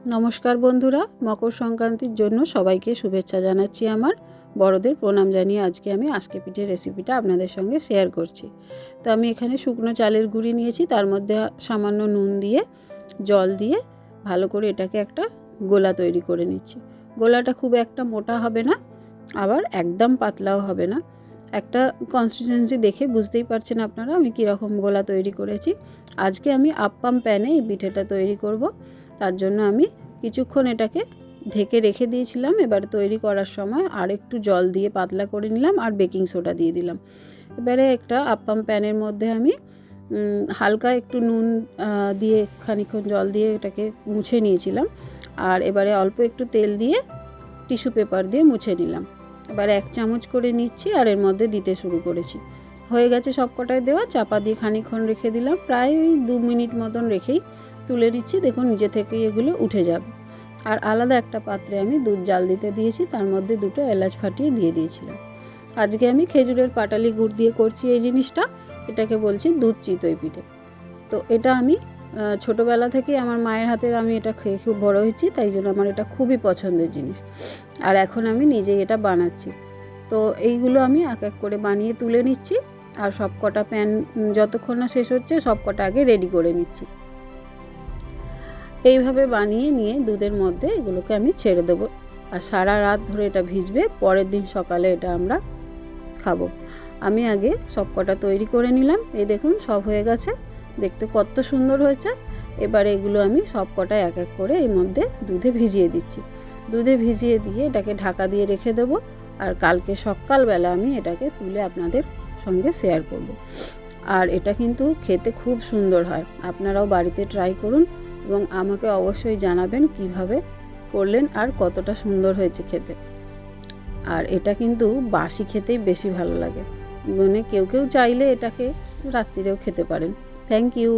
নমস্কার বন্ধুরা, মকর সংক্রান্তির জন্য সবাইকে শুভেচ্ছা জানাচ্ছি। আমার বড়দের প্রণাম জানিয়ে আজকে আমি আজকে পিঠের রেসিপিটা আপনাদের সঙ্গে শেয়ার করছি। তো আমি এখানে শুকনো চালের গুঁড়ি নিয়েছি, তার মধ্যে সামান্য নুন দিয়ে জল দিয়ে ভালো করে এটাকে একটা গোলা তৈরি করে নিচ্ছি। গোলাটা খুব একটা মোটা হবে না, আবার একদম পাতলাও হবে না। একটা কনসিস্টেন্সি দেখে বুঝতেই পারছেন আপনারা আমি কীরকম গোলা তৈরি করেছি। আজকে আমি আপ্পাম প্যানে এই পিঠেটা তৈরি করব। তার জন্য আমি কিছুক্ষণ এটাকে ঢেকে রেখে দিয়েছিলাম। এবার তৈরি করার সময় আর একটু জল দিয়ে পাতলা করে নিলাম আর বেকিং সোডা দিয়ে দিলাম। এবারে একটা আপ্পাম প্যানের মধ্যে আমি হালকা একটু নুন দিয়ে খানিকক্ষণ জল দিয়ে এটাকে মুছে নিয়েছিলাম। আর এবারে অল্প একটু তেল দিয়ে টিস্যু পেপার দিয়ে মুছে নিলাম। এবার 1 চামচ করে নিচ্ছি আর এর মধ্যে দিতে শুরু করেছি। হয়ে গেছে সবকটায় দেওয়া, চাপা দিয়ে খানিকক্ষণ রেখে দিলাম। প্রায় ওই 2 মিনিট মতন রেখেই তুলে নিচ্ছি। দেখুন নিজে থেকেই এগুলো উঠে যাবে। আর আলাদা একটা পাত্রে আমি দুধ জাল দিতে দিয়েছি, তার মধ্যে 2টো এলাচ ফাটিয়ে দিয়ে দিয়েছিলাম। আজকে আমি খেজুরের পাটালি গুড় দিয়ে করছি এই জিনিসটা। এটাকে বলছি দুধ চিতই পিঠে। তো এটা আমি ছোটোবেলা থেকেই আমার মায়ের হাতের আমি এটা খেয়ে খুব বড় হয়েছি, তাই জন্য আমার এটা খুবই পছন্দের জিনিস। আর এখন আমি নিজেই এটা বানাচ্ছি। তো এইগুলো আমি এক এক করে বানিয়ে তুলে নিচ্ছি। আর সব কটা প্যান যতক্ষণ না শেষ হচ্ছে সব কটা আগে রেডি করে নিচ্ছি। এইভাবে বানিয়ে নিয়ে দুধের মধ্যে এগুলোকে আমি ছেড়ে দেবো। আর সারা রাত ধরে এটা ভিজবে, পরের দিন সকালে এটা আমরা খাবো। আমি আগে সব কটা তৈরি করে নিলাম। এই দেখুন সব হয়ে গেছে, দেখতে কত সুন্দর হয়েছে। এবারে এগুলো আমি সব কটা এক এক করে এর মধ্যে দুধে ভিজিয়ে দিচ্ছি। দুধে ভিজিয়ে দিয়ে এটাকে ঢাকা দিয়ে রেখে দেবো। আর কালকে সকালবেলা আমি এটাকে তুলে আপনাদের সঙ্গে শেয়ার করব। আর এটা কিন্তু খেতে খুব সুন্দর হয়। আপনারাও বাড়িতে ট্রাই করুন এবং আমাকে অবশ্যই জানাবেন কিভাবে করলেন আর কতটা সুন্দর হয়েছে খেতে। আর এটা কিন্তু বাসি খেতেই বেশি ভালো লাগে, মানে কেউ কেউ চাইলে এটাকে রাত্রিরেও খেতে পারেন। Thank you.